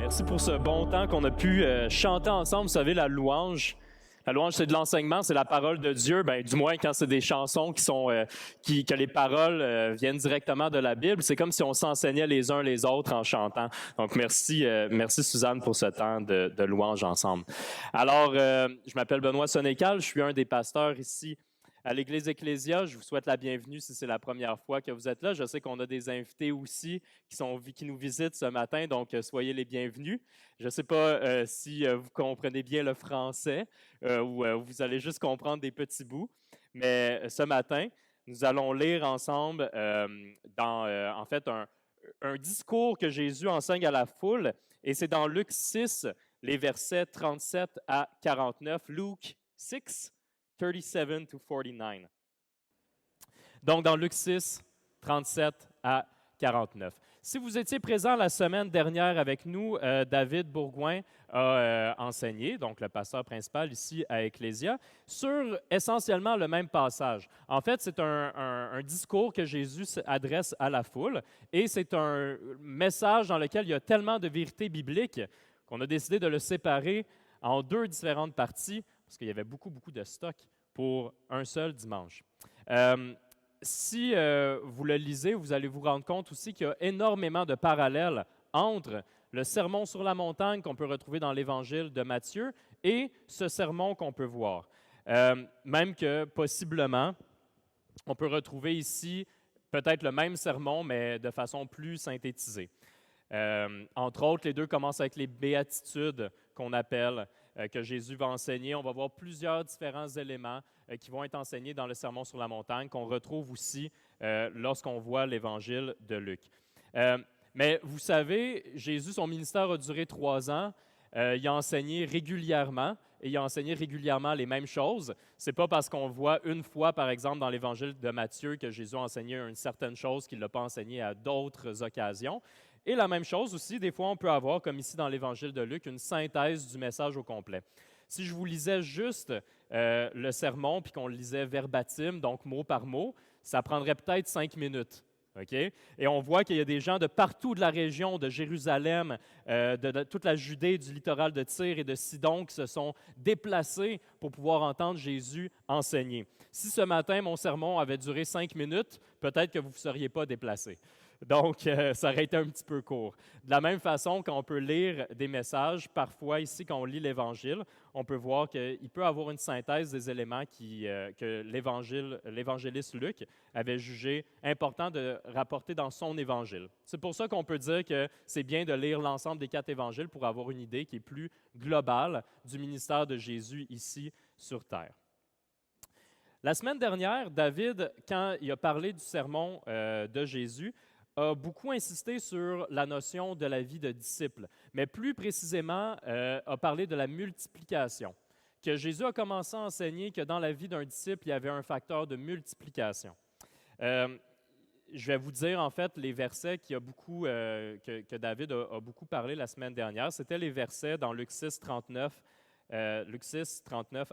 Merci pour ce bon temps qu'on a pu chanter ensemble. Vous savez, la louange, c'est de l'enseignement, c'est la parole de Dieu. Ben, du moins, quand c'est des chansons que les paroles viennent directement de la Bible, c'est comme si on s'enseignait les uns les autres en chantant. Donc, merci Suzanne pour ce temps de louange ensemble. Alors, je m'appelle Benoît Sonécal, je suis un des pasteurs ici à l'Église Ecclésia. Je vous souhaite la bienvenue si c'est la première fois que vous êtes là. Je sais qu'on a des invités aussi qui nous visitent ce matin, donc soyez les bienvenus. Je ne sais pas si vous comprenez bien le français ou vous allez juste comprendre des petits bouts, mais ce matin, nous allons lire ensemble en fait un discours que Jésus enseigne à la foule, et c'est dans Luc 6, les versets 37 à 49. Luke 6, 37 to 49. Donc, dans Luc 6, 37 à 49. Si vous étiez présent la semaine dernière avec nous, David Bourgoin a enseigné, donc le pasteur principal ici à Ecclésia, sur essentiellement le même passage. En fait, c'est un discours que Jésus adresse à la foule, et c'est un message dans lequel il y a tellement de vérités bibliques qu'on a décidé de le séparer en deux différentes parties, parce qu'il y avait beaucoup de stock pour un seul dimanche. Si vous le lisez, vous allez vous rendre compte aussi qu'il y a énormément de parallèles entre le sermon sur la montagne qu'on peut retrouver dans l'Évangile de Matthieu et ce sermon qu'on peut voir. Même que, possiblement, on peut retrouver ici peut-être le même sermon, mais de façon plus synthétisée. Entre autres, les deux commencent avec les béatitudes qu'on appelle, que Jésus va enseigner. On va voir plusieurs différents éléments qui vont être enseignés dans le Sermon sur la montagne, qu'on retrouve aussi lorsqu'on voit l'Évangile de Luc. Mais vous savez, Jésus, son ministère a duré 3 ans. Il a enseigné régulièrement, et il a enseigné régulièrement les mêmes choses. Ce n'est pas parce qu'on voit une fois, par exemple, dans l'Évangile de Matthieu, que Jésus a enseigné une certaine chose qu'il ne l'a pas enseigné à d'autres occasions. Et la même chose aussi, des fois, on peut avoir, comme ici dans l'Évangile de Luc, une synthèse du message au complet. Si je vous lisais juste le sermon, puis qu'on le lisait verbatim, donc mot par mot, ça prendrait peut-être 5 minutes. Okay? Et on voit qu'il y a des gens de partout de la région, de Jérusalem, de toute la Judée, du littoral de Tyr et de Sidon, qui se sont déplacés pour pouvoir entendre Jésus enseigner. Si ce matin, mon sermon avait duré 5 minutes, peut-être que vous ne seriez pas déplacés. Donc, ça aurait été un petit peu court. De la même façon, quand on peut lire des messages, parfois ici, quand on lit l'Évangile, on peut voir qu'il peut y avoir une synthèse des éléments que l'évangéliste Luc avait jugé important de rapporter dans son Évangile. C'est pour ça qu'on peut dire que c'est bien de lire l'ensemble des 4 évangiles pour avoir une idée qui est plus globale du ministère de Jésus ici sur terre. La semaine dernière, David, quand il a parlé du sermon de Jésus, a beaucoup insisté sur la notion de la vie de disciple, mais plus précisément a parlé de la multiplication, que Jésus a commencé à enseigner que dans la vie d'un disciple, il y avait un facteur de multiplication. Je vais vous dire en fait les versets que David a beaucoup parlé la semaine dernière. C'était les versets dans Luc 6, 39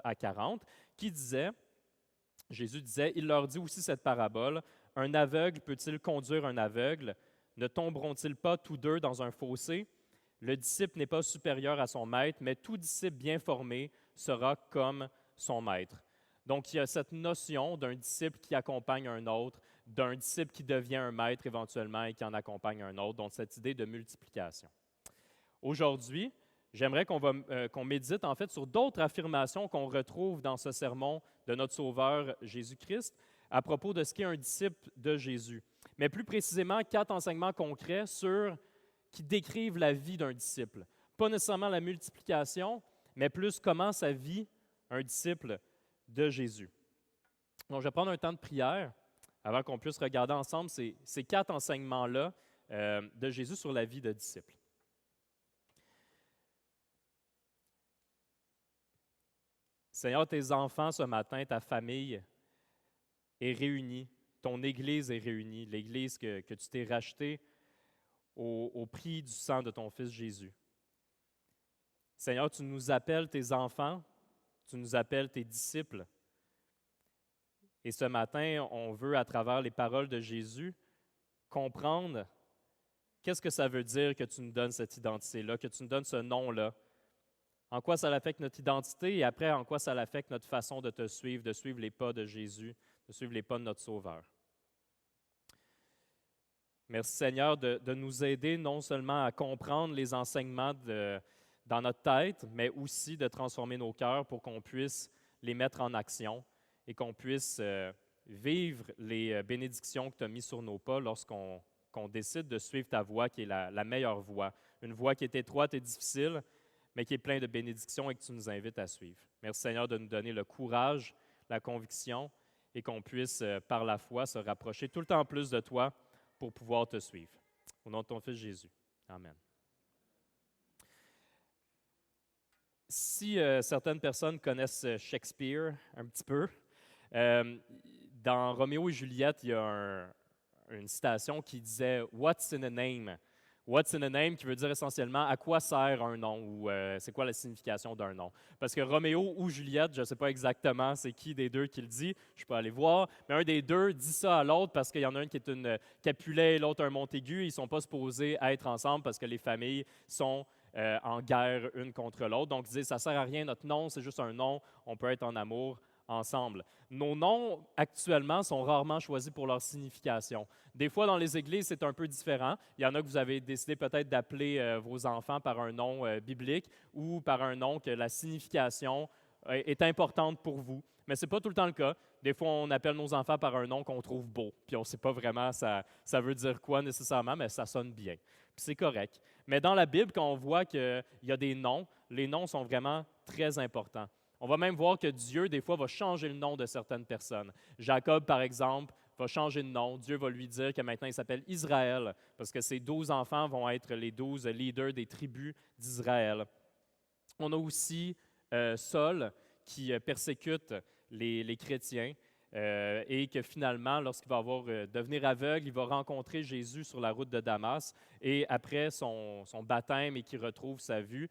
à 40, qui disaient, Jésus disait, il leur dit aussi cette parabole, « Un aveugle peut-il conduire un aveugle? Ne tomberont-ils pas tous deux dans un fossé? Le disciple n'est pas supérieur à son maître, mais tout disciple bien formé sera comme son maître. » Donc, il y a cette notion d'un disciple qui accompagne un autre, d'un disciple qui devient un maître éventuellement et qui en accompagne un autre, donc cette idée de multiplication. Aujourd'hui, j'aimerais qu'on médite en fait sur d'autres affirmations qu'on retrouve dans ce sermon de notre Sauveur Jésus-Christ à propos de ce qu'est un disciple de Jésus. Mais plus précisément, 4 enseignements concrets qui décrivent la vie d'un disciple. Pas nécessairement la multiplication, mais plus comment ça vit un disciple de Jésus. Donc, je vais prendre un temps de prière avant qu'on puisse regarder ensemble ces 4 enseignements-là de Jésus sur la vie de disciple. Seigneur, tes enfants ce matin, ta famille est réunie, ton Église est réunie, l'Église que tu t'es rachetée au prix du sang de ton Fils Jésus. Seigneur, tu nous appelles tes enfants, tu nous appelles tes disciples. Et ce matin, on veut, à travers les paroles de Jésus, comprendre qu'est-ce que ça veut dire que tu nous donnes cette identité-là, que tu nous donnes ce nom-là? En quoi ça affecte notre identité et après, en quoi ça affecte notre façon de te suivre, de suivre les pas de Jésus, de suivre les pas de notre Sauveur? Merci Seigneur de nous aider non seulement à comprendre les enseignements dans notre tête, mais aussi de transformer nos cœurs pour qu'on puisse les mettre en action et qu'on puisse vivre les bénédictions que tu as mises sur nos pas lorsqu'on décide de suivre ta voie qui est la meilleure voie. Une voie qui est étroite et difficile, mais qui est pleine de bénédictions et que tu nous invites à suivre. Merci Seigneur de nous donner le courage, la conviction et qu'on puisse, par la foi, se rapprocher tout le temps plus de toi pour pouvoir te suivre. Au nom de ton Fils Jésus. Amen. Si certaines personnes connaissent Shakespeare un petit peu, dans Roméo et Juliette, il y a une citation qui disait « What's in a name ?» What's in a name, qui veut dire essentiellement à quoi sert un nom ou c'est quoi la signification d'un nom. Parce que Roméo ou Juliette, je ne sais pas exactement c'est qui des deux qui le dit, je peux aller voir, mais un des deux dit ça à l'autre parce qu'il y en a un qui est une Capulet et l'autre un Montaigu. Ils ne sont pas supposés être ensemble parce que les familles sont en guerre une contre l'autre. Donc, ils disent ça ne sert à rien, notre nom, c'est juste un nom, on peut être en amour ensemble. Nos noms, actuellement, sont rarement choisis pour leur signification. Des fois, dans les églises, c'est un peu différent. Il y en a que vous avez décidé peut-être d'appeler vos enfants par un nom biblique ou par un nom que la signification est importante pour vous. Mais ce n'est pas tout le temps le cas. Des fois, on appelle nos enfants par un nom qu'on trouve beau, puis on ne sait pas vraiment ça veut dire quoi nécessairement, mais ça sonne bien. Puis c'est correct. Mais dans la Bible, quand on voit qu'il y a des noms, les noms sont vraiment très importants. On va même voir que Dieu, des fois, va changer le nom de certaines personnes. Jacob, par exemple, va changer de nom. Dieu va lui dire que maintenant, il s'appelle Israël, parce que ses 12 enfants vont être les 12 leaders des tribus d'Israël. On a aussi Saul, qui persécute les chrétiens, et que finalement, lorsqu'il va devenir aveugle, il va rencontrer Jésus sur la route de Damas, et après son baptême et qu'il retrouve sa vue,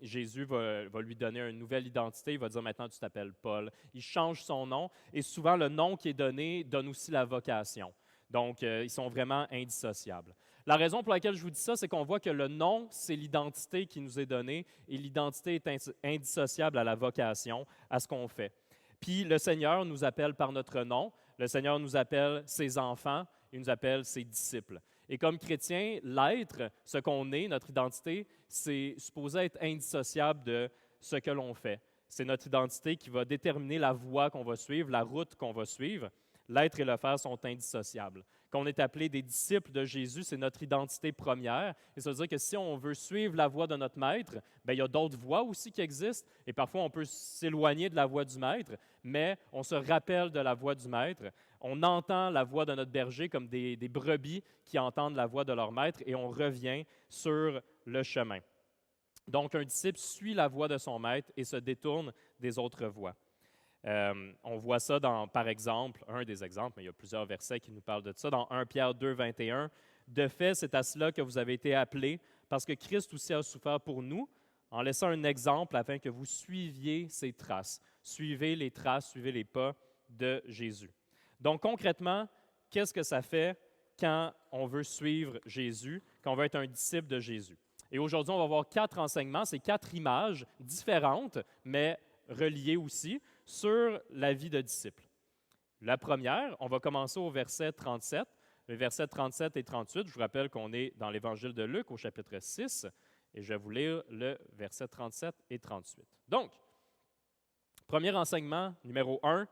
Jésus va lui donner une nouvelle identité. Il va dire maintenant tu t'appelles Paul. Il change son nom et souvent le nom qui est donné donne aussi la vocation. Donc, ils sont vraiment indissociables. La raison pour laquelle je vous dis ça, c'est qu'on voit que le nom, c'est l'identité qui nous est donnée et l'identité est indissociable à la vocation, à ce qu'on fait. Puis le Seigneur nous appelle par notre nom. Le Seigneur nous appelle ses enfants. Il nous appelle ses disciples. Et comme chrétien, l'être, ce qu'on est, notre identité, c'est supposé être indissociable de ce que l'on fait. C'est notre identité qui va déterminer la voie qu'on va suivre, la route qu'on va suivre. L'être et le faire sont indissociables. Quand on est appelé des disciples de Jésus, c'est notre identité première. Et ça veut dire que si on veut suivre la voie de notre maître, bien, il y a d'autres voies aussi qui existent. Et parfois, on peut s'éloigner de la voie du maître, mais on se rappelle de la voie du maître. On entend la voix de notre berger comme des brebis qui entendent la voix de leur maître et on revient sur le chemin. Donc, un disciple suit la voie de son maître et se détourne des autres voies. On voit ça par exemple, un des exemples, mais il y a plusieurs versets qui nous parlent de ça, dans 1 Pierre 2, 21. « De fait, c'est à cela que vous avez été appelés, parce que Christ aussi a souffert pour nous, en laissant un exemple afin que vous suiviez ses traces. » Suivez les traces, suivez les pas de Jésus. Donc concrètement, qu'est-ce que ça fait quand on veut suivre Jésus, quand on veut être un disciple de Jésus? Et aujourd'hui, on va voir 4 enseignements, c'est 4 images différentes, mais reliées aussi, sur la vie de disciple. La première, on va commencer au verset 37. Les versets 37 et 38, je vous rappelle qu'on est dans l'Évangile de Luc au chapitre 6, et je vais vous lire le verset 37 et 38. Donc, premier enseignement, numéro 1,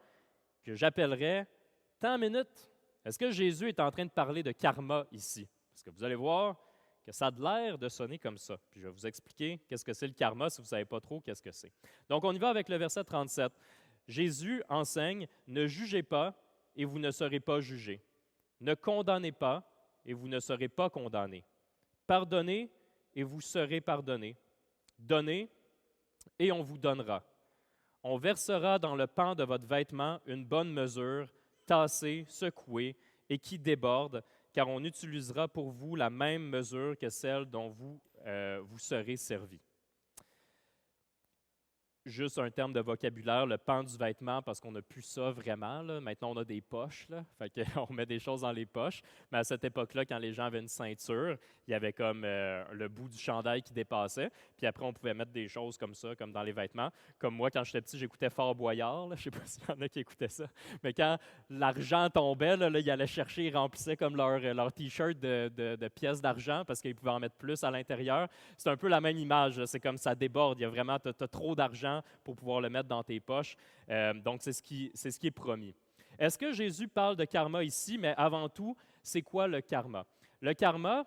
que j'appellerais « Tant minute, est-ce que Jésus est en train de parler de karma ici? » Parce que vous allez voir que ça a l'air de sonner comme ça. Puis je vais vous expliquer qu'est-ce que c'est le karma si vous ne savez pas trop qu'est-ce que c'est. Donc, on y va avec le verset 37. Jésus enseigne « Ne jugez pas et vous ne serez pas jugés. Ne condamnez pas et vous ne serez pas condamnés. Pardonnez et vous serez pardonnés. Donnez et on vous donnera. On versera dans le pan de votre vêtement une bonne mesure, tassée, secouée et qui déborde, car on utilisera pour vous la même mesure que celle dont vous serez servis. » juste un terme de vocabulaire, le pan du vêtement, parce qu'on n'a plus ça vraiment, là. Maintenant, on a des poches, là. Fait qu'on met des choses dans les poches. Mais à cette époque-là, quand les gens avaient une ceinture, il y avait comme le bout du chandail qui dépassait. Puis après, on pouvait mettre des choses comme ça, comme dans les vêtements. Comme moi, quand j'étais petit, j'écoutais Fort Boyard, là. Je ne sais pas s'il y en a qui écoutaient ça. Mais quand l'argent tombait, là, ils allaient chercher, ils remplissaient comme leur T-shirt de pièces d'argent parce qu'ils pouvaient en mettre plus à l'intérieur. C'est un peu la même image, là. C'est comme ça déborde. Il y a vraiment, tu as trop d'argent pour pouvoir le mettre dans tes poches. Donc, c'est ce qui est promis. Est-ce que Jésus parle de karma ici? Mais avant tout, c'est quoi le karma? Le karma,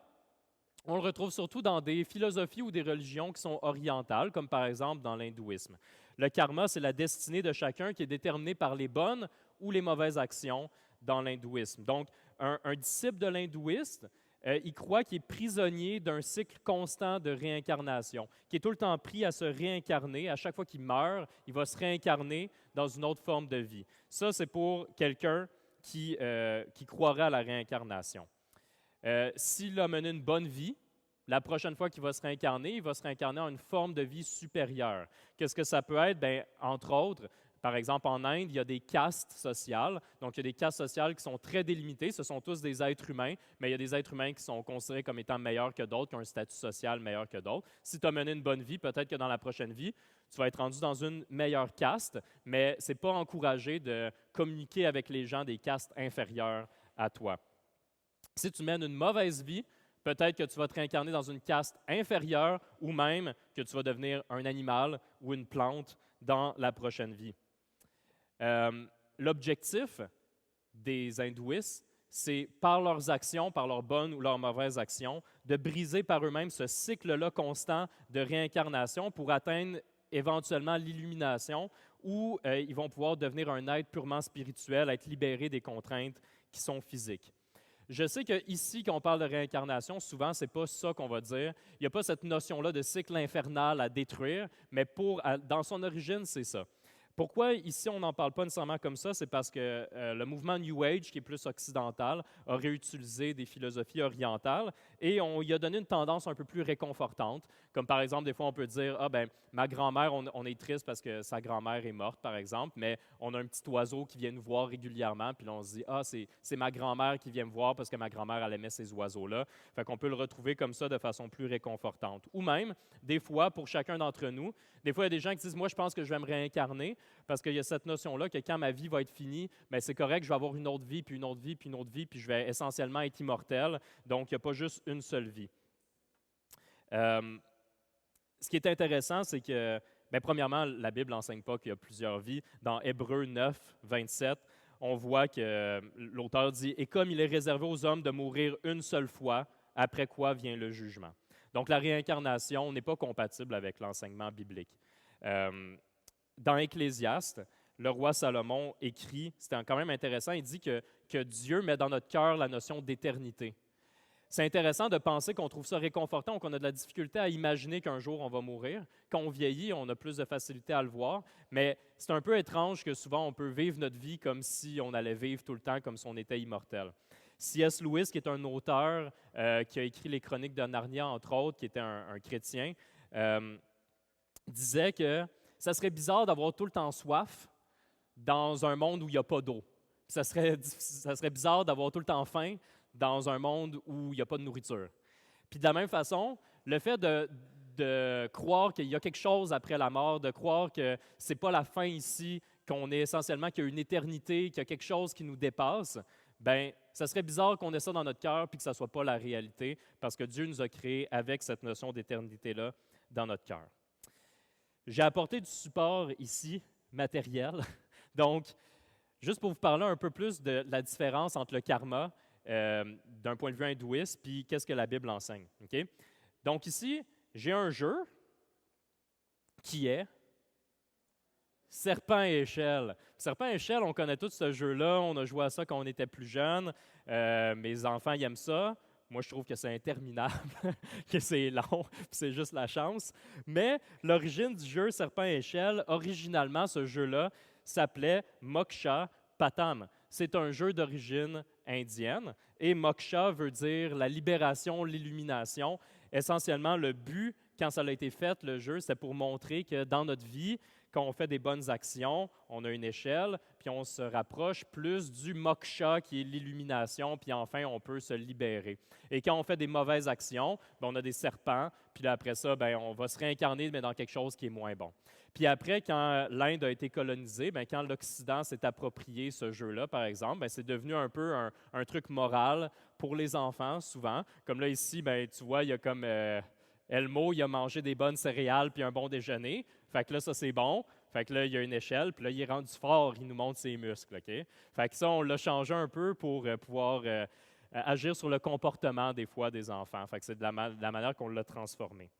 on le retrouve surtout dans des philosophies ou des religions qui sont orientales, comme par exemple dans l'hindouisme. Le karma, c'est la destinée de chacun qui est déterminée par les bonnes ou les mauvaises actions dans l'hindouisme. Donc, un disciple de l'hindouiste, il croit qu'il est prisonnier d'un cycle constant de réincarnation, qui est tout le temps pris à se réincarner. À chaque fois qu'il meurt, il va se réincarner dans une autre forme de vie. Ça, c'est pour quelqu'un qui croirait à la réincarnation. S'il a mené une bonne vie, la prochaine fois qu'il va se réincarner, il va se réincarner en une forme de vie supérieure. Qu'est-ce que ça peut être? Bien, entre autres, par exemple, en Inde, il y a des castes sociales. Donc, il y a des castes sociales qui sont très délimitées. Ce sont tous des êtres humains, mais il y a des êtres humains qui sont considérés comme étant meilleurs que d'autres, qui ont un statut social meilleur que d'autres. Si tu as mené une bonne vie, peut-être que dans la prochaine vie, tu vas être rendu dans une meilleure caste, mais ce n'est pas encouragé de communiquer avec les gens des castes inférieures à toi. Si tu mènes une mauvaise vie, peut-être que tu vas te réincarner dans une caste inférieure ou même que tu vas devenir un animal ou une plante dans la prochaine vie. L'objectif des hindouistes, c'est par leurs actions, par leurs bonnes ou leurs mauvaises actions, de briser par eux-mêmes ce cycle-là constant de réincarnation pour atteindre éventuellement l'illumination où ils vont pouvoir devenir un être purement spirituel, être libérés des contraintes qui sont physiques. Je sais qu'ici, quand on parle de réincarnation, souvent, ce n'est pas ça qu'on va dire. Il n'y a pas cette notion-là de cycle infernal à détruire, mais dans son origine, c'est ça. Pourquoi ici on n'en parle pas nécessairement comme ça? C'est parce que le mouvement New Age, qui est plus occidental, a réutilisé des philosophies orientales et on y a donné une tendance un peu plus réconfortante. Comme par exemple, des fois on peut dire, ah ben ma grand-mère, on est triste parce que sa grand-mère est morte, par exemple, mais on a un petit oiseau qui vient nous voir régulièrement, puis là on se dit, ah c'est ma grand-mère qui vient me voir parce que ma grand-mère elle aimait ces oiseaux-là. Fait qu'on peut le retrouver comme ça de façon plus réconfortante. Ou même, des fois, pour chacun d'entre nous, des fois il y a des gens qui disent, moi je pense que je vais me réincarner. Parce qu'il y a cette notion-là que quand ma vie va être finie, bien, c'est correct, je vais avoir une autre vie, puis une autre vie, puis une autre vie, puis je vais essentiellement être immortel. Donc, il n'y a pas juste une seule vie. Ce qui est intéressant, c'est que, bien, premièrement, la Bible n'enseigne pas qu'il y a plusieurs vies. Dans Hébreux 9, 27, on voit que l'auteur dit « Et comme il est réservé aux hommes de mourir une seule fois, après quoi vient le jugement. » Donc, la réincarnation n'est pas compatible avec l'enseignement biblique. Dans Ecclésiaste, le roi Salomon écrit, c'est quand même intéressant, il dit que Dieu met dans notre cœur la notion d'éternité. C'est intéressant de penser qu'on trouve ça réconfortant, qu'on a de la difficulté à imaginer qu'un jour on va mourir. Quand on vieillit, on a plus de facilité à le voir, mais c'est un peu étrange que souvent on peut vivre notre vie comme si on allait vivre tout le temps, comme si on était immortel. C.S. Lewis, qui est un auteur qui a écrit les Chroniques de Narnia, entre autres, qui était un chrétien, disait que ça serait bizarre d'avoir tout le temps soif dans un monde où il n'y a pas d'eau. Ça serait bizarre d'avoir tout le temps faim dans un monde où il n'y a pas de nourriture. Puis de la même façon, le fait de croire qu'il y a quelque chose après la mort, de croire que ce n'est pas la fin ici, qu'on est essentiellement, qu'il y a une éternité, qu'il y a quelque chose qui nous dépasse, bien, ça serait bizarre qu'on ait ça dans notre cœur puis que ça ne soit pas la réalité, parce que Dieu nous a créés avec cette notion d'éternité-là dans notre cœur. J'ai apporté du support ici, matériel. Donc, juste pour vous parler un peu plus de la différence entre le karma d'un point de vue hindouiste, puis qu'est-ce que la Bible enseigne. Okay? Donc ici, j'ai un jeu qui est Serpent et échelle. Serpent et échelle, on connaît tous ce jeu-là, on a joué à ça quand on était plus jeune. Mes enfants, ils aiment ça. Moi, je trouve que c'est interminable, que c'est long, puis c'est juste la chance. Mais l'origine du jeu Serpent et échelle, originalement, ce jeu-là s'appelait Moksha Patam. C'est un jeu d'origine indienne et Moksha veut dire la libération, l'illumination. Essentiellement, le but quand ça a été fait, le jeu, c'était pour montrer que dans notre vie, quand on fait des bonnes actions, on a une échelle, puis on se rapproche plus du moksha, qui est l'illumination, puis enfin, on peut se libérer. Et quand on fait des mauvaises actions, bien, on a des serpents, puis là, après ça, bien, on va se réincarner, mais dans quelque chose qui est moins bon. Puis après, quand l'Inde a été colonisée, bien, quand l'Occident s'est approprié ce jeu-là, par exemple, bien, c'est devenu un peu un truc moral pour les enfants, souvent. Comme là, ici, bien, tu vois, il y a comme... Elmo, il a mangé des bonnes céréales puis un bon déjeuner. Fait que là, ça, c'est bon. Fait que là, il y a une échelle, puis là, il est rendu fort, il nous montre ses muscles, OK? Fait que ça, on l'a changé un peu pour pouvoir agir sur le comportement, des fois, des enfants. Fait que c'est de la manière qu'on l'a transformé.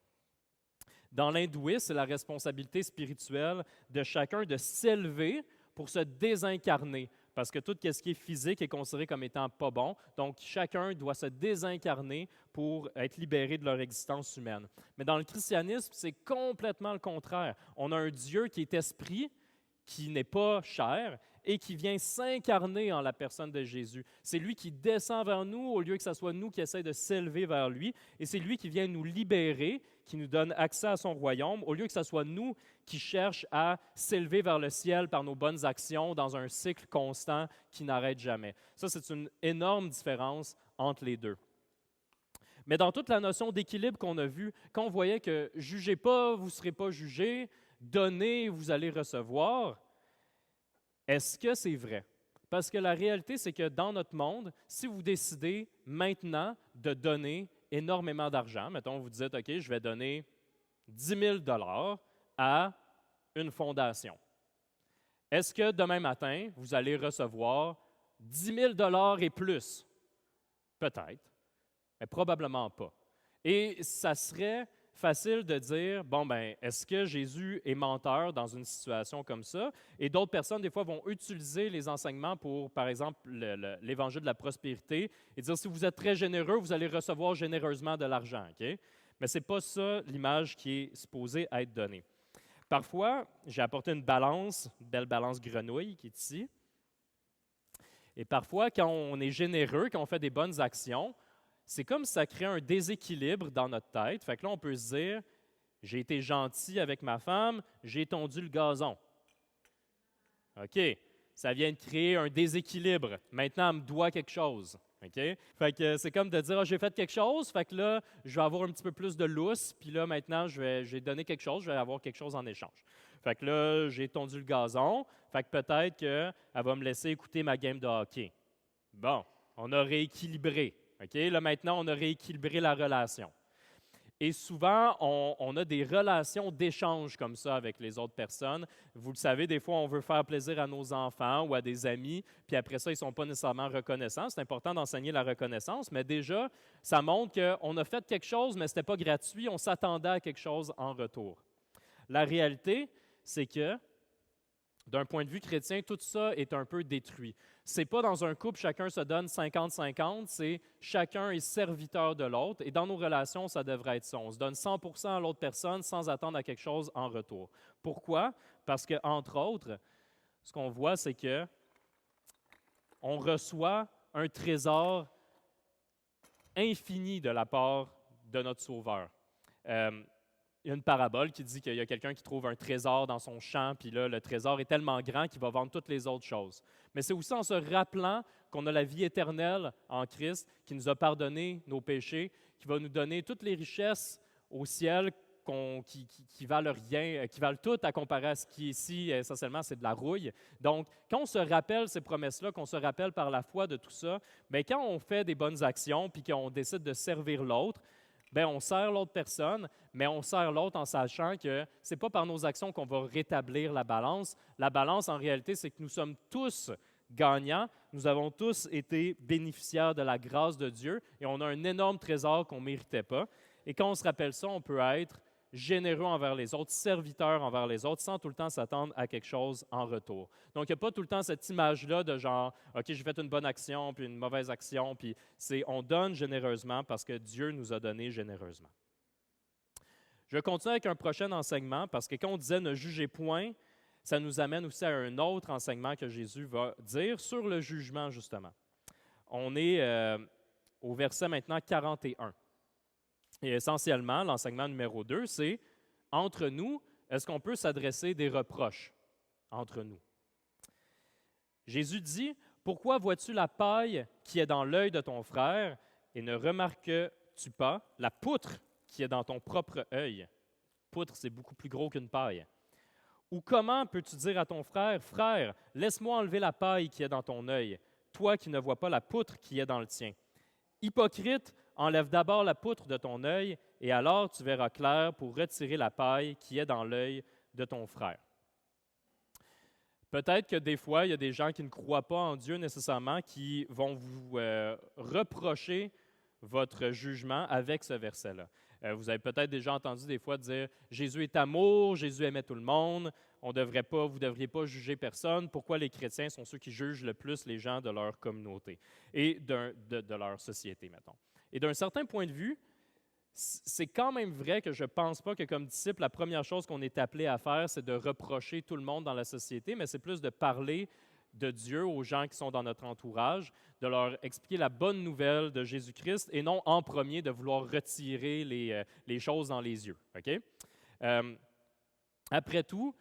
Dans l'hindouisme, c'est la responsabilité spirituelle de chacun de s'élever pour se désincarner. Parce que tout ce qui est physique est considéré comme étant pas bon. Donc, chacun doit se désincarner pour être libéré de leur existence humaine. Mais dans le christianisme, c'est complètement le contraire. On a un Dieu qui est esprit, qui n'est pas chair et qui vient s'incarner en la personne de Jésus. C'est lui qui descend vers nous au lieu que ce soit nous qui essayons de s'élever vers lui. Et c'est lui qui vient nous libérer, qui nous donne accès à son royaume, au lieu que ce soit nous qui cherchons à s'élever vers le ciel par nos bonnes actions dans un cycle constant qui n'arrête jamais. Ça, c'est une énorme différence entre les deux. Mais dans toute la notion d'équilibre qu'on a vue, quand on voyait que « jugez pas, vous ne serez pas jugés », donnez, vous allez recevoir. Est-ce que c'est vrai? Parce que la réalité, c'est que dans notre monde, si vous décidez maintenant de donner énormément d'argent, mettons, vous dites, OK, je vais donner 10 000 $ à une fondation. Est-ce que demain matin, vous allez recevoir 10 000 $ et plus? Peut-être, mais probablement pas. Et ça serait facile de dire, bon, ben, est-ce que Jésus est menteur dans une situation comme ça? Et d'autres personnes, des fois, vont utiliser les enseignements pour, par exemple, l'évangile de la prospérité et dire, si vous êtes très généreux, vous allez recevoir généreusement de l'argent. Okay? Mais ce n'est pas ça l'image qui est supposée être donnée. Parfois, j'ai apporté une balance, une belle balance grenouille qui est ici. Et parfois, quand on est généreux, quand on fait des bonnes actions, c'est comme si ça crée un déséquilibre dans notre tête. Fait que là, on peut se dire, j'ai été gentil avec ma femme, j'ai tondu le gazon. OK, ça vient de créer un déséquilibre. Maintenant, elle me doit quelque chose. OK? Fait que c'est comme de dire, j'ai fait quelque chose, fait que là, je vais avoir un petit peu plus de lousse, puis là, maintenant, j'ai donné quelque chose, je vais avoir quelque chose en échange. Fait que là, j'ai tondu le gazon, fait que peut-être qu'elle va me laisser écouter ma game de hockey. Bon, on a rééquilibré. Okay? Là, maintenant, on a rééquilibré la relation. Et souvent, on a des relations d'échange comme ça avec les autres personnes. Vous le savez, des fois, on veut faire plaisir à nos enfants ou à des amis, puis après ça, ils ne sont pas nécessairement reconnaissants. C'est important d'enseigner la reconnaissance, mais déjà, ça montre qu'on a fait quelque chose, mais ce n'était pas gratuit, on s'attendait à quelque chose en retour. La réalité, c'est que d'un point de vue chrétien, tout ça est un peu détruit. Ce n'est pas dans un couple, chacun se donne 50-50, c'est chacun est serviteur de l'autre. Et dans nos relations, ça devrait être ça. On se donne 100% à l'autre personne sans attendre à quelque chose en retour. Pourquoi? Parce que, entre autres, ce qu'on voit, c'est que on reçoit un trésor infini de la part de notre Sauveur. Il y a une parabole qui dit qu'il y a quelqu'un qui trouve un trésor dans son champ, puis là, le trésor est tellement grand qu'il va vendre toutes les autres choses. Mais c'est aussi en se rappelant qu'on a la vie éternelle en Christ, qui nous a pardonné nos péchés, qui va nous donner toutes les richesses au ciel qui valent rien, qui valent tout à comparer à ce qui est ici, essentiellement, c'est de la rouille. Donc, quand on se rappelle ces promesses-là, qu'on se rappelle par la foi de tout ça, bien, quand on fait des bonnes actions, puis qu'on décide de servir l'autre, bien, on sert l'autre personne, mais on sert l'autre en sachant que ce n'est pas par nos actions qu'on va rétablir la balance. La balance, en réalité, c'est que nous sommes tous gagnants. Nous avons tous été bénéficiaires de la grâce de Dieu et on a un énorme trésor qu'on ne méritait pas. Et quand on se rappelle ça, on peut être généreux envers les autres, serviteur envers les autres, sans tout le temps s'attendre à quelque chose en retour. Donc, il n'y a pas tout le temps cette image-là de genre, OK, j'ai fait une bonne action, puis une mauvaise action, puis on donne généreusement parce que Dieu nous a donné généreusement. Je vais continuer avec un prochain enseignement, parce que quand on disait « ne jugez point », ça nous amène aussi à un autre enseignement que Jésus va dire sur le jugement, justement. On est au verset maintenant 41. Et essentiellement, l'enseignement numéro 2, c'est entre nous, est-ce qu'on peut s'adresser des reproches entre nous? Jésus dit, « Pourquoi vois-tu la paille qui est dans l'œil de ton frère et ne remarques-tu pas la poutre qui est dans ton propre œil? » Poutre, c'est beaucoup plus gros qu'une paille. Ou comment peux-tu dire à ton frère, « Frère, laisse-moi enlever la paille qui est dans ton œil, toi qui ne vois pas la poutre qui est dans le tien. Hypocrite, enlève d'abord la poutre de ton œil, et alors tu verras clair pour retirer la paille qui est dans l'œil de ton frère. » Peut-être que des fois, il y a des gens qui ne croient pas en Dieu nécessairement, qui vont vous reprocher votre jugement avec ce verset-là. Vous avez peut-être déjà entendu des fois dire « Jésus est amour, Jésus aimait tout le monde, vous ne devriez pas juger personne. Pourquoi les chrétiens sont ceux qui jugent le plus les gens de leur communauté et de leur société, mettons. » Et d'un certain point de vue, c'est quand même vrai que je ne pense pas que comme disciple, la première chose qu'on est appelé à faire, c'est de reprocher tout le monde dans la société, mais c'est plus de parler de Dieu aux gens qui sont dans notre entourage, de leur expliquer la bonne nouvelle de Jésus-Christ et non en premier de vouloir retirer les choses dans les yeux. Okay? Après tout,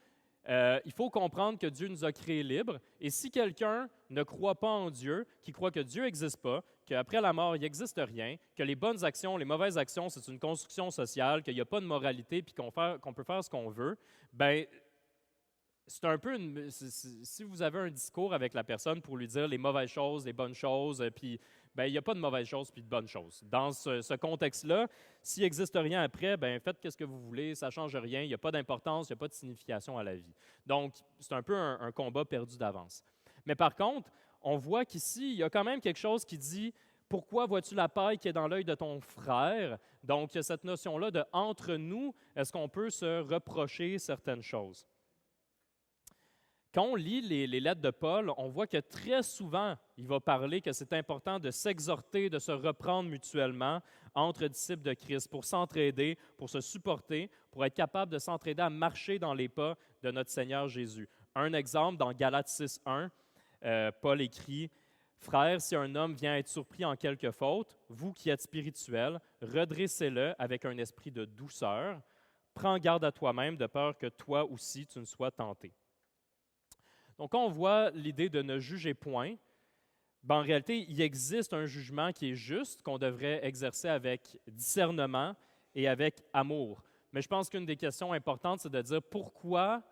il faut comprendre que Dieu nous a créés libres et si quelqu'un ne croit pas en Dieu, qui croit que Dieu n'existe pas, qu'après la mort, il n'existe rien, que les bonnes actions, les mauvaises actions, c'est une construction sociale, qu'il n'y a pas de moralité puis qu'on peut faire ce qu'on veut, bien, c'est un peu si vous avez un discours avec la personne pour lui dire les mauvaises choses, les bonnes choses, puis bien, il n'y a pas de mauvaises choses puis de bonnes choses. Dans ce contexte-là, s'il n'existe rien après, bien, faites ce que vous voulez, ça ne change rien, il n'y a pas d'importance, il n'y a pas de signification à la vie. Donc, c'est un peu un combat perdu d'avance. Mais par contre, on voit qu'ici, il y a quand même quelque chose qui dit « Pourquoi vois-tu la paille qui est dans l'œil de ton frère? » Donc, il y a cette notion-là de « entre nous », est-ce qu'on peut se reprocher certaines choses? Quand on lit les lettres de Paul, on voit que très souvent, il va parler que c'est important de s'exhorter, de se reprendre mutuellement entre disciples de Christ pour s'entraider, pour se supporter, pour être capable de s'entraider à marcher dans les pas de notre Seigneur Jésus. Un exemple, dans Galates 6.1, Paul écrit « Frères, si un homme vient être surpris en quelque faute, vous qui êtes spirituels, redressez-le avec un esprit de douceur. Prends garde à toi-même de peur que toi aussi tu ne sois tenté. » Donc, quand on voit l'idée de ne juger point, ben, en réalité, il existe un jugement qui est juste, qu'on devrait exercer avec discernement et avec amour. Mais je pense qu'une des questions importantes, c'est de dire pourquoi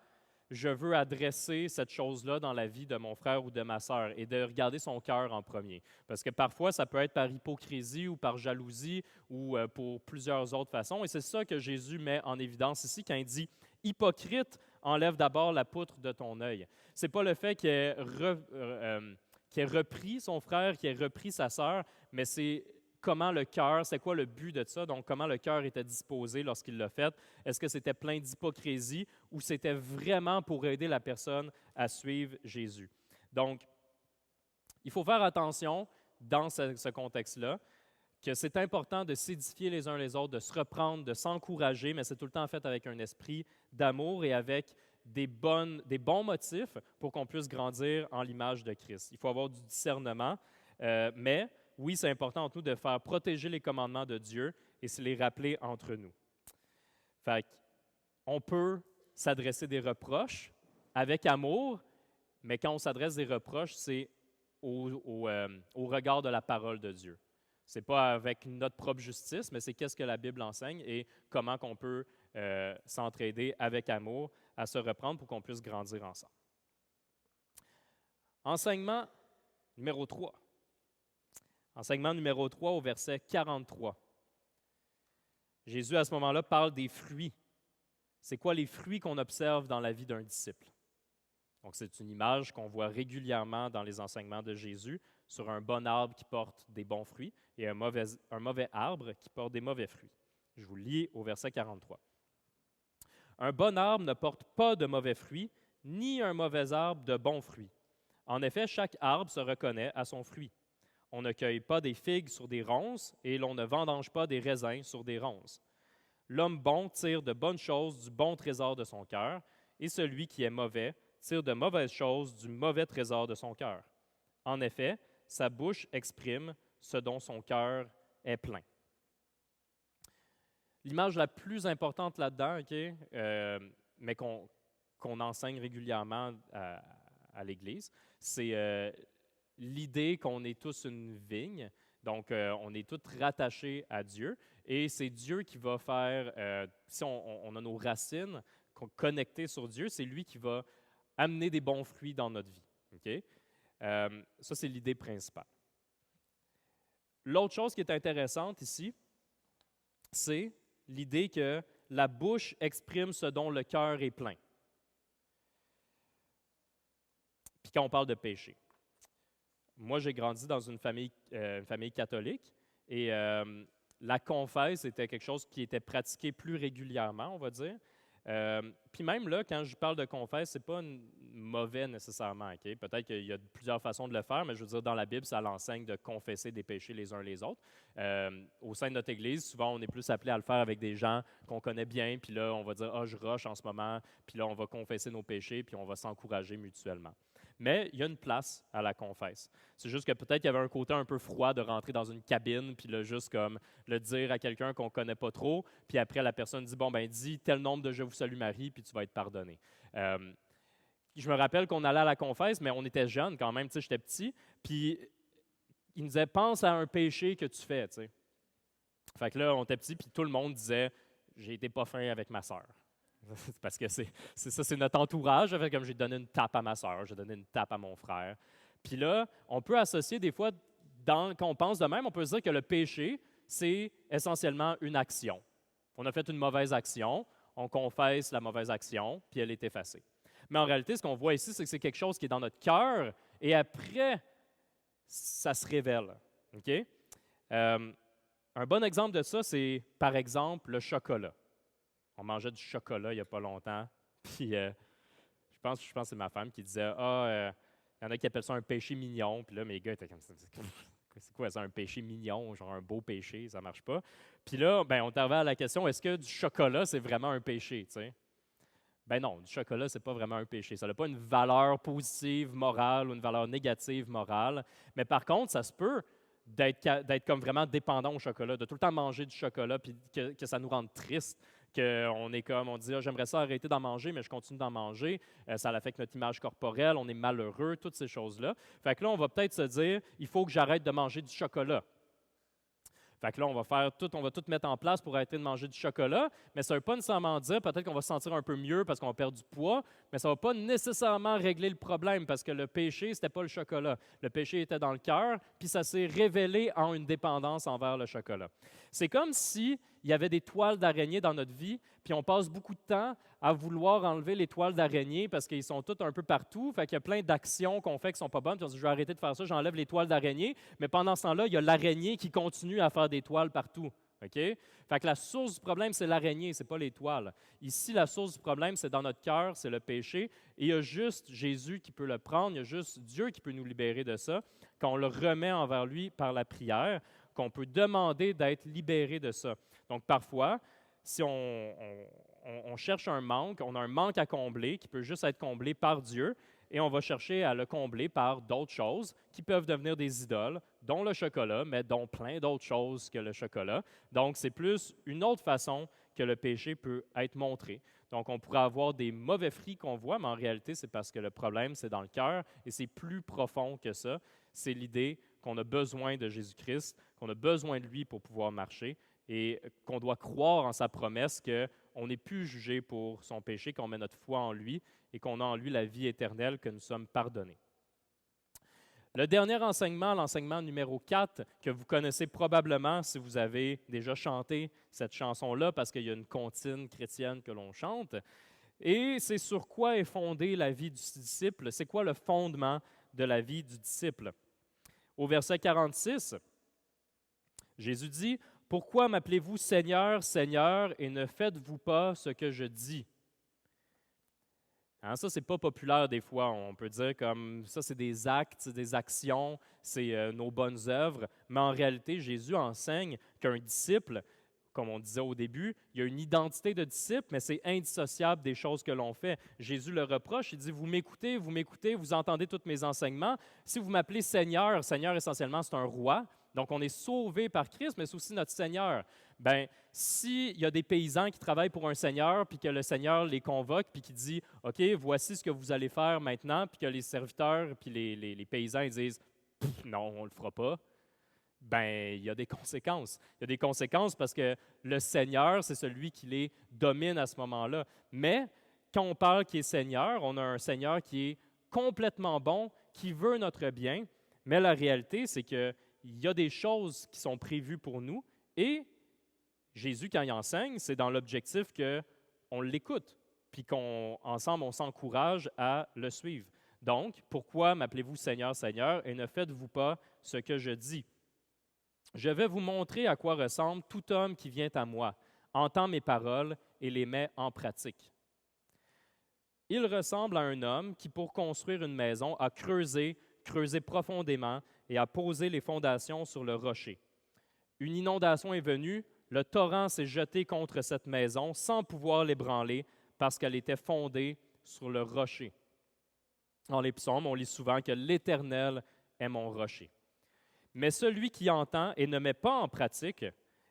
je veux adresser cette chose-là dans la vie de mon frère ou de ma sœur et de regarder son cœur en premier. Parce que parfois, ça peut être par hypocrisie ou par jalousie ou pour plusieurs autres façons. Et c'est ça que Jésus met en évidence ici quand il dit « Hypocrite, enlève d'abord la poutre de ton œil. » Ce n'est pas le fait qu'il ait repris son frère, qu'il ait repris sa sœur, mais c'est comment le cœur, c'est quoi le but de ça, donc comment le cœur était disposé lorsqu'il l'a fait. Est-ce que c'était plein d'hypocrisie ou c'était vraiment pour aider la personne à suivre Jésus? Donc, il faut faire attention dans ce contexte-là, que c'est important de s'édifier les uns les autres, de se reprendre, de s'encourager, mais c'est tout le temps fait avec un esprit d'amour et avec des bons motifs pour qu'on puisse grandir en l'image de Christ. Il faut avoir du discernement, mais oui, c'est important entre nous de faire protéger les commandements de Dieu et se les rappeler entre nous. Fait on peut s'adresser des reproches avec amour, mais quand on s'adresse des reproches, c'est au regard de la parole de Dieu. Ce n'est pas avec notre propre justice, mais c'est qu'est-ce que la Bible enseigne et comment on peut s'entraider avec amour à se reprendre pour qu'on puisse grandir ensemble. Enseignement numéro 3. Enseignement numéro 3 au verset 43. Jésus, à ce moment-là, parle des fruits. C'est quoi les fruits qu'on observe dans la vie d'un disciple? Donc, c'est une image qu'on voit régulièrement dans les enseignements de Jésus sur un bon arbre qui porte des bons fruits et un mauvais arbre qui porte des mauvais fruits. Je vous lis au verset 43. « Un bon arbre ne porte pas de mauvais fruits, ni un mauvais arbre de bons fruits. En effet, chaque arbre se reconnaît à son fruit. On ne cueille pas des figues sur des ronces et l'on ne vendange pas des raisins sur des ronces. L'homme bon tire de bonnes choses du bon trésor de son cœur, et celui qui est mauvais tire de mauvaises choses du mauvais trésor de son cœur. En effet, sa bouche exprime ce dont son cœur est plein. » L'image la plus importante là-dedans, OK, mais qu'on enseigne régulièrement à l'Église, c'est l'idée qu'on est tous une vigne, donc on est tous rattachés à Dieu, et c'est Dieu qui va faire, si on a nos racines connectées sur Dieu, c'est lui qui va amener des bons fruits dans notre vie. OK? Ça, c'est l'idée principale. L'autre chose qui est intéressante ici, c'est l'idée que la bouche exprime ce dont le cœur est plein. Puis quand on parle de péché, moi j'ai grandi dans une famille catholique et la confesse était quelque chose qui était pratiqué plus régulièrement, on va dire. Puis même là, quand je parle de confesse, c'est pas mauvais nécessairement. Okay? Peut-être qu'il y a plusieurs façons de le faire, mais je veux dire, dans la Bible, ça l'enseigne de confesser des péchés les uns les autres. Au sein de notre Église, souvent, on est plus appelé à le faire avec des gens qu'on connaît bien, puis là, on va dire « Ah, je rush en ce moment », puis là, on va confesser nos péchés, puis on va s'encourager mutuellement. Mais il y a une place à la confesse. C'est juste que peut-être qu'il y avait un côté un peu froid de rentrer dans une cabine, puis là, juste comme le dire à quelqu'un qu'on ne connaît pas trop, puis après, la personne dit « Bon, ben dis tel nombre de « Je vous salue Marie », puis tu vas être pardonné. Je me rappelle qu'on allait à la confesse, mais on était jeunes quand même, tu sais, j'étais petit, puis il nous disait « Pense à un péché que tu fais », tu sais. Fait que là, on était petit, puis tout le monde disait « J'ai été pas fin avec ma sœur ». Parce que c'est notre entourage. Fait comme j'ai donné une tape à ma sœur, j'ai donné une tape à mon frère. Puis là, on peut associer des fois, quand on pense de même, on peut se dire que le péché, c'est essentiellement une action. On a fait une mauvaise action, on confesse la mauvaise action, puis elle est effacée. Mais en réalité, ce qu'on voit ici, c'est que c'est quelque chose qui est dans notre cœur, et après, ça se révèle. OK? Un bon exemple de ça, c'est par exemple le chocolat. On mangeait du chocolat il n'y a pas longtemps. Puis je pense que c'est ma femme qui disait « Ah, il y en a qui appellent ça un péché mignon. » Puis là, mes gars étaient comme ça. C'est quoi ça, un péché mignon, genre un beau péché, ça ne marche pas. Puis là, ben, on est arrivé à la question, est-ce que du chocolat, c'est vraiment un péché? T'sais? Ben non, du chocolat, ce n'est pas vraiment un péché. Ça n'a pas une valeur positive morale ou une valeur négative morale. Mais par contre, ça se peut d'être comme vraiment dépendant au chocolat, de tout le temps manger du chocolat, puis que ça nous rende triste, qu'on est comme, on dit, ah, j'aimerais ça arrêter d'en manger, mais je continue d'en manger, ça affecte notre image corporelle, on est malheureux, toutes ces choses-là. Fait que là, on va peut-être se dire, il faut que j'arrête de manger du chocolat. Fait que là, on va tout mettre en place pour arrêter de manger du chocolat, mais ça ne veut pas nécessairement dire, peut-être qu'on va se sentir un peu mieux parce qu'on va perdre du poids, mais ça ne va pas nécessairement régler le problème parce que le péché, ce n'était pas le chocolat. Le péché était dans le cœur, puis ça s'est révélé en une dépendance envers le chocolat. C'est comme s'il y avait des toiles d'araignée dans notre vie, puis on passe beaucoup de temps à vouloir enlever les toiles d'araignée parce qu'ils sont toutes un peu partout. Fait qu'il y a plein d'actions qu'on fait qui ne sont pas bonnes. Puis on se dit, je vais arrêter de faire ça, j'enlève les toiles d'araignée. Mais pendant ce temps-là, il y a l'araignée qui continue à faire des toiles partout. OK? Fait que la source du problème, c'est l'araignée, ce n'est pas les toiles. Ici, la source du problème, c'est dans notre cœur, c'est le péché. Et il y a juste Jésus qui peut le prendre, il y a juste Dieu qui peut nous libérer de ça, quand on le remet envers lui par la prière, qu'on peut demander d'être libéré de ça. Donc parfois, si on cherche un manque, on a un manque à combler qui peut juste être comblé par Dieu, et on va chercher à le combler par d'autres choses qui peuvent devenir des idoles, dont le chocolat, mais dont plein d'autres choses que le chocolat. Donc, c'est plus une autre façon que le péché peut être montré. Donc, on pourrait avoir des mauvais fruits qu'on voit, mais en réalité, c'est parce que le problème, c'est dans le cœur, et c'est plus profond que ça. C'est l'idée qu'on a besoin de Jésus-Christ, qu'on a besoin de lui pour pouvoir marcher, et qu'on doit croire en sa promesse qu'on n'est plus jugé pour son péché, qu'on met notre foi en lui et qu'on a en lui la vie éternelle, que nous sommes pardonnés. Le dernier enseignement, l'enseignement numéro 4, que vous connaissez probablement si vous avez déjà chanté cette chanson-là, parce qu'il y a une comptine chrétienne que l'on chante, et c'est sur quoi est fondée la vie du disciple, c'est quoi le fondement de la vie du disciple. Au verset 46, Jésus dit « Pourquoi m'appelez-vous Seigneur, Seigneur, et ne faites-vous pas ce que je dis? » Hein, ça, ce n'est pas populaire des fois. On peut dire comme ça, c'est des actes, c'est des actions, c'est nos bonnes œuvres. Mais en réalité, Jésus enseigne qu'un disciple, comme on disait au début, il y a une identité de disciple, mais c'est indissociable des choses que l'on fait. Jésus le reproche, il dit, vous m'écoutez, vous entendez tous mes enseignements. Si vous m'appelez Seigneur, Seigneur essentiellement, c'est un roi. Donc, on est sauvé par Christ, mais c'est aussi notre Seigneur. Ben, s'il y a des paysans qui travaillent pour un seigneur, puis que le seigneur les convoque, puis qui dit « OK, voici ce que vous allez faire maintenant », puis que les serviteurs, puis les paysans ils disent « Non, on ne le fera pas », ben, il y a des conséquences. Il y a des conséquences parce que le seigneur, c'est celui qui les domine à ce moment-là. Mais quand on parle qui est seigneur, on a un seigneur qui est complètement bon, qui veut notre bien, mais la réalité, c'est qu'il y a des choses qui sont prévues pour nous et Jésus, quand il enseigne, c'est dans l'objectif qu'on l'écoute, puis qu'ensemble, on s'encourage à le suivre. Donc, pourquoi m'appelez-vous Seigneur, Seigneur, et ne faites-vous pas ce que je dis? Je vais vous montrer à quoi ressemble tout homme qui vient à moi, entend mes paroles et les met en pratique. Il ressemble à un homme qui, pour construire une maison, a creusé profondément et a posé les fondations sur le rocher. Une inondation est venue, le torrent s'est jeté contre cette maison sans pouvoir l'ébranler parce qu'elle était fondée sur le rocher. Dans les psaumes, on lit souvent que l'Éternel est mon rocher. Mais celui qui entend et ne met pas en pratique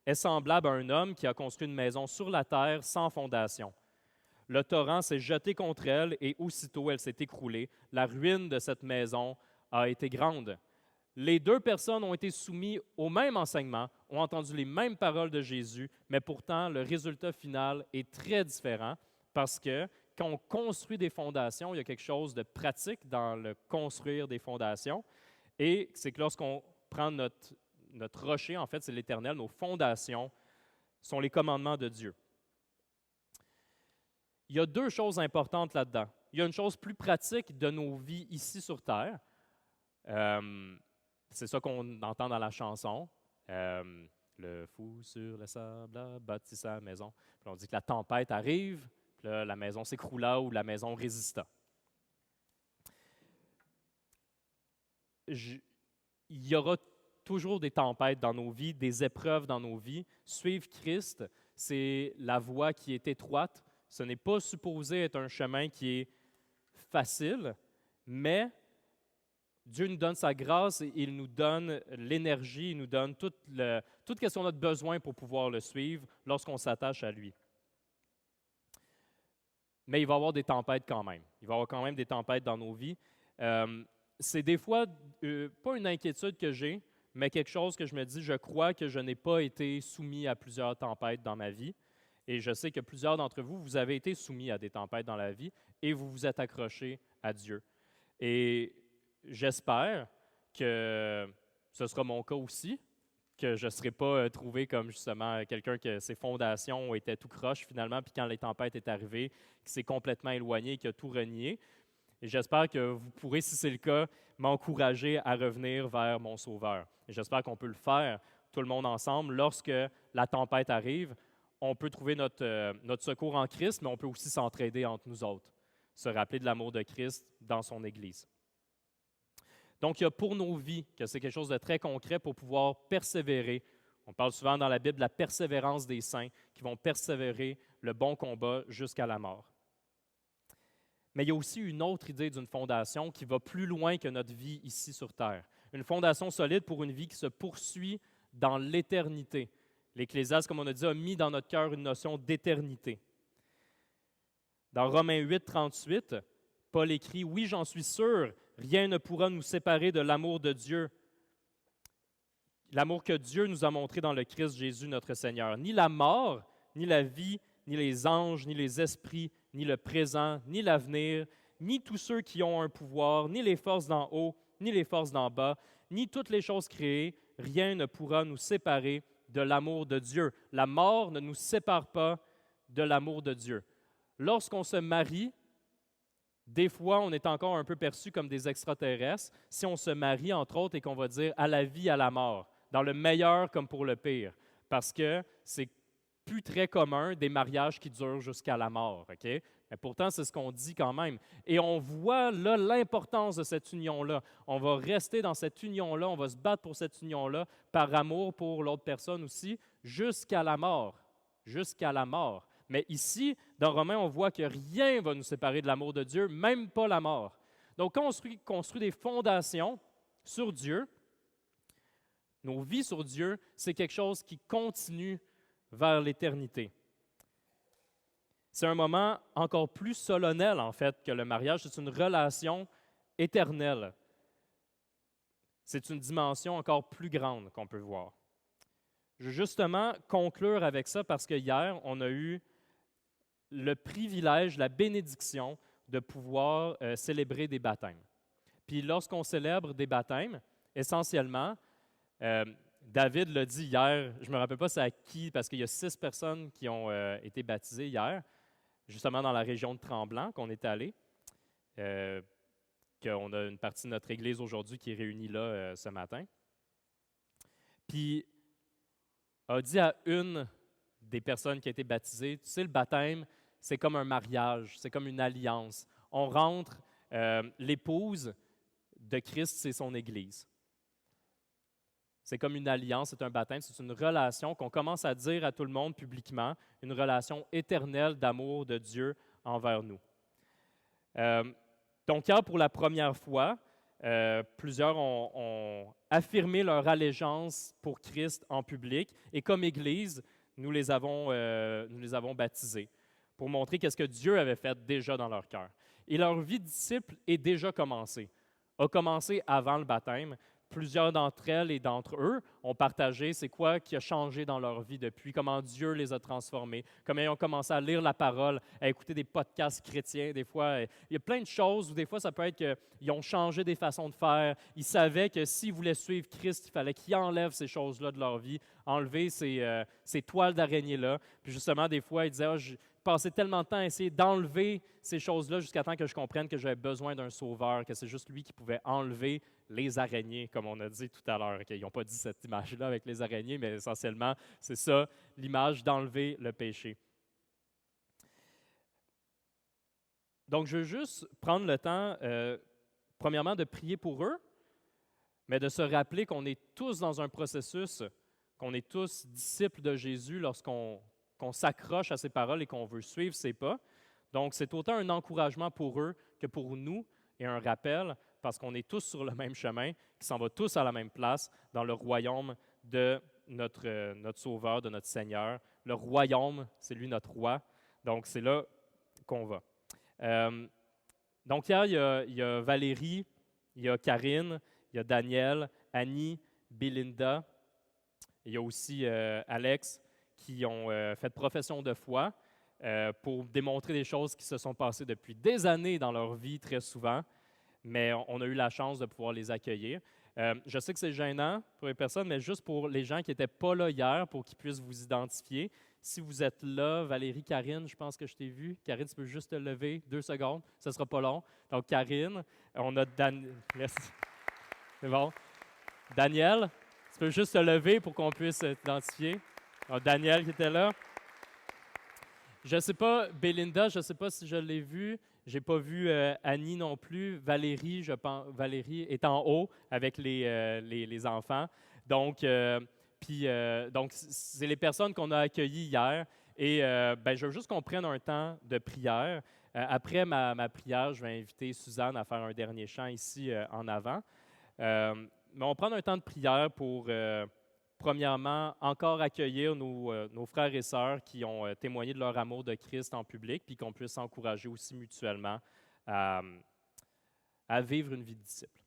est semblable à un homme qui a construit une maison sur la terre sans fondation. Le torrent s'est jeté contre elle et aussitôt elle s'est écroulée. La ruine de cette maison a été grande. Les deux personnes ont été soumises au même enseignement, ont entendu les mêmes paroles de Jésus, mais pourtant le résultat final est très différent parce que quand on construit des fondations, il y a quelque chose de pratique dans le construire des fondations. Et c'est que lorsqu'on prend notre rocher, en fait, c'est l'Éternel, nos fondations sont les commandements de Dieu. Il y a deux choses importantes là-dedans. Il y a une chose plus pratique de nos vies ici sur Terre. C'est ça qu'on entend dans la chanson. Le fou sur le sable bâtit sa maison. Puis on dit que la tempête arrive, puis là, la maison s'écroula ou la maison résista. Il y aura toujours des tempêtes dans nos vies, des épreuves dans nos vies. Suivre Christ, c'est la voie qui est étroite. Ce n'est pas supposé être un chemin qui est facile, mais Dieu nous donne sa grâce et il nous donne l'énergie, il nous donne tout ce qu'on a de besoin pour pouvoir le suivre lorsqu'on s'attache à lui. Mais il va y avoir des tempêtes quand même. Il va y avoir quand même des tempêtes dans nos vies. C'est des fois pas une inquiétude que j'ai, mais quelque chose que je me dis, je crois que je n'ai pas été soumis à plusieurs tempêtes dans ma vie. Et je sais que plusieurs d'entre vous, vous avez été soumis à des tempêtes dans la vie et vous vous êtes accrochés à Dieu. Et j'espère que ce sera mon cas aussi, que je ne serai pas trouvé comme justement quelqu'un que ses fondations étaient tout croche finalement, puis quand les tempêtes est arrivées, qui s'est complètement éloigné, qui a tout renié. Et j'espère que vous pourrez, si c'est le cas, m'encourager à revenir vers mon Sauveur. Et j'espère qu'on peut le faire, tout le monde ensemble, lorsque la tempête arrive. On peut trouver notre secours en Christ, mais on peut aussi s'entraider entre nous autres, se rappeler de l'amour de Christ dans son Église. Donc, il y a pour nos vies que c'est quelque chose de très concret pour pouvoir persévérer. On parle souvent dans la Bible de la persévérance des saints qui vont persévérer le bon combat jusqu'à la mort. Mais il y a aussi une autre idée d'une fondation qui va plus loin que notre vie ici sur Terre. Une fondation solide pour une vie qui se poursuit dans l'éternité. L'Ecclésiaste, comme on a dit, a mis dans notre cœur une notion d'éternité. Dans Romains 8, 38, Paul écrit « Oui, j'en suis sûr, rien ne pourra nous séparer de l'amour de Dieu, l'amour que Dieu nous a montré dans le Christ Jésus, notre Seigneur. Ni la mort, ni la vie, ni les anges, ni les esprits, ni le présent, ni l'avenir, ni tous ceux qui ont un pouvoir, ni les forces d'en haut, ni les forces d'en bas, ni toutes les choses créées, rien ne pourra nous séparer de l'amour de Dieu. La mort ne nous sépare pas de l'amour de Dieu. Lorsqu'on se marie, des fois, on est encore un peu perçu comme des extraterrestres si on se marie, entre autres, et qu'on va dire à la vie, à la mort, dans le meilleur comme pour le pire, parce que c'est plus très commun des mariages qui durent jusqu'à la mort, OK? Mais pourtant, c'est ce qu'on dit quand même. Et on voit là l'importance de cette union-là. On va rester dans cette union-là, on va se battre pour cette union-là, par amour pour l'autre personne aussi, jusqu'à la mort. Jusqu'à la mort. Mais ici, dans Romains, on voit que rien ne va nous séparer de l'amour de Dieu, même pas la mort. Donc, quand on construit des fondations sur Dieu, nos vies sur Dieu, c'est quelque chose qui continue vers l'éternité. C'est un moment encore plus solennel, en fait, que le mariage. C'est une relation éternelle. C'est une dimension encore plus grande qu'on peut voir. Je veux justement conclure avec ça parce que hier, on a eu le privilège, la bénédiction de pouvoir célébrer des baptêmes. Puis lorsqu'on célèbre des baptêmes, essentiellement, David l'a dit hier, je ne me rappelle pas c'est à qui, parce qu'il y a 6 personnes qui ont été baptisées hier, justement dans la région de Tremblant qu'on est allé, qu'on a une partie de notre Église aujourd'hui qui est réunie là ce matin. Puis, a dit à une des personnes qui a été baptisée, tu sais, le baptême, c'est comme un mariage, c'est comme une alliance. On rentre, l'épouse de Christ, c'est son Église. C'est comme une alliance, c'est un baptême, c'est une relation qu'on commence à dire à tout le monde publiquement, une relation éternelle d'amour de Dieu envers nous. Donc, hier, pour la première fois, plusieurs ont affirmé leur allégeance pour Christ en public et comme Église, nous les avons baptisés pour montrer qu'est-ce que Dieu avait fait déjà dans leur cœur. Et leur vie de disciple est déjà commencée, a commencé avant le baptême. Plusieurs d'entre elles et d'entre eux ont partagé c'est quoi qui a changé dans leur vie depuis, comment Dieu les a transformés, comment ils ont commencé à lire la parole, à écouter des podcasts chrétiens. Des fois, il y a plein de choses où des fois, ça peut être qu'ils ont changé des façons de faire. Ils savaient que s'ils voulaient suivre Christ, il fallait qu'ils enlèvent ces choses-là de leur vie, enlever ces toiles d'araignée-là. Puis justement, des fois, ils disaient je passais tellement de temps à essayer d'enlever ces choses-là jusqu'à temps que je comprenne que j'avais besoin d'un sauveur, que c'est juste lui qui pouvait enlever les araignées, comme on a dit tout à l'heure. Ils n'ont pas dit cette image-là avec les araignées, mais essentiellement, c'est ça, l'image d'enlever le péché. Donc, je veux juste prendre le temps, premièrement, de prier pour eux, mais de se rappeler qu'on est tous dans un processus, qu'on est tous disciples de Jésus lorsqu'on s'accroche à ses paroles et qu'on veut suivre ses pas. Donc, c'est autant un encouragement pour eux que pour nous et un rappel, parce qu'on est tous sur le même chemin, qui s'en va tous à la même place dans le royaume de notre Sauveur, de notre Seigneur. Le royaume, c'est lui notre roi. Donc, c'est là qu'on va. Donc, hier, il y a Valérie, il y a Karine, il y a Daniel, Annie, Belinda. Il y a aussi Alex qui ont fait profession de foi pour démontrer des choses qui se sont passées depuis des années dans leur vie, très souvent. Mais on a eu la chance de pouvoir les accueillir. Je sais que c'est gênant pour les personnes, mais juste pour les gens qui n'étaient pas là hier, pour qu'ils puissent vous identifier. Si vous êtes là, Valérie, Karine, je pense que je t'ai vu. Karine, tu peux juste te lever 2 secondes, ce ne sera pas long. Donc, Karine, on a Merci. C'est bon. Daniel, tu peux juste te lever pour qu'on puisse t'identifier. Donc, Daniel qui était là. Je ne sais pas, Belinda, je ne sais pas si je l'ai vue. Je n'ai pas vu Annie non plus. Valérie, je pense, Valérie est en haut avec les enfants. Donc, donc, c'est les personnes qu'on a accueillies hier. Et je veux juste qu'on prenne un temps de prière. Après ma prière, je vais inviter Suzanne à faire un dernier chant ici en avant. Mais on prend un temps de prière pour... premièrement, encore accueillir nos frères et sœurs qui ont témoigné de leur amour de Christ en public, puis qu'on puisse s'encourager aussi mutuellement à vivre une vie de disciple.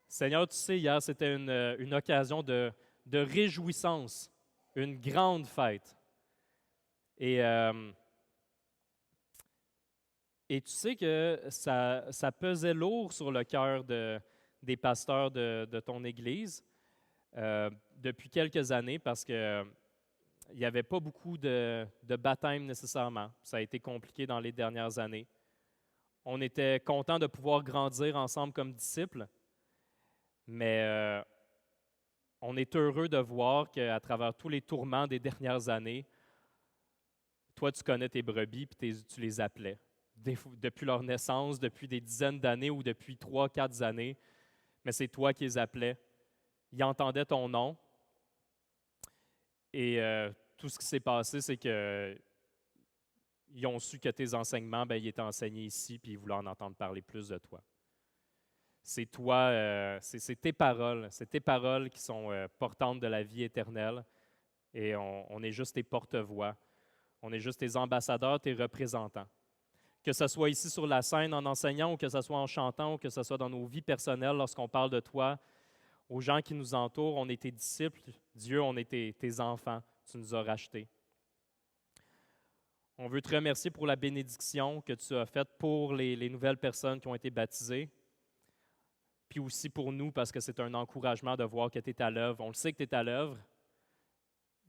Seigneur, tu sais, hier, c'était une occasion de réjouissance, une grande fête. Et tu sais que ça pesait lourd sur le cœur des pasteurs de ton Église depuis quelques années parce qu'il n'y avait pas beaucoup de baptêmes nécessairement. Ça a été compliqué dans les dernières années. On était contents de pouvoir grandir ensemble comme disciples, mais on est heureux de voir qu'à travers tous les tourments des dernières années, toi, tu connais tes brebis et tu les appelais. Depuis leur naissance, depuis des dizaines d'années ou depuis 3-4 années, mais c'est toi qui les appelais. Ils entendaient ton nom et tout ce qui s'est passé, c'est qu'ils ont su que tes enseignements, ils étaient enseignés ici puis ils voulaient en entendre parler plus de toi. C'est toi, c'est tes paroles qui sont portantes de la vie éternelle. Et on est juste tes porte-voix. On est juste tes ambassadeurs, tes représentants. Que ce soit ici sur la scène en enseignant, ou que ce soit en chantant, ou que ce soit dans nos vies personnelles lorsqu'on parle de toi, aux gens qui nous entourent, on est tes disciples. Dieu, on est tes enfants. Tu nous as rachetés. On veut te remercier pour la bénédiction que tu as faite pour les nouvelles personnes qui ont été baptisées. Puis aussi pour nous, parce que c'est un encouragement de voir que tu es à l'œuvre. On le sait que tu es à l'œuvre,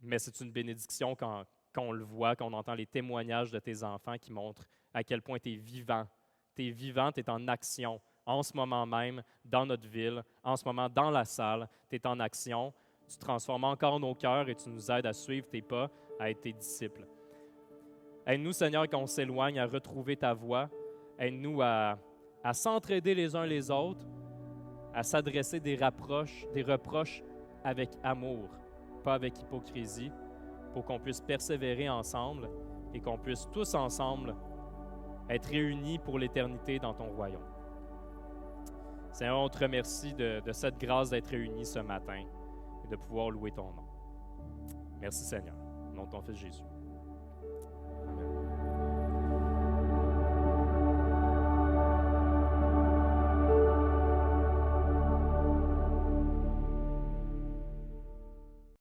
mais c'est une bénédiction quand on le voit, quand on entend les témoignages de tes enfants qui montrent à quel point tu es vivant. Tu es vivant, tu es en action. En ce moment même, dans notre ville, en ce moment, dans la salle, tu es en action. Tu transformes encore nos cœurs et tu nous aides à suivre tes pas, à être tes disciples. Aide-nous, Seigneur, quand on s'éloigne, à retrouver ta voie. Aide-nous à s'entraider les uns les autres, à s'adresser des reproches avec amour, pas avec hypocrisie, pour qu'on puisse persévérer ensemble et qu'on puisse tous ensemble être réunis pour l'éternité dans ton royaume. Seigneur, on te remercie de cette grâce d'être réunis ce matin et de pouvoir louer ton nom. Merci, Seigneur. Au nom de ton Fils Jésus.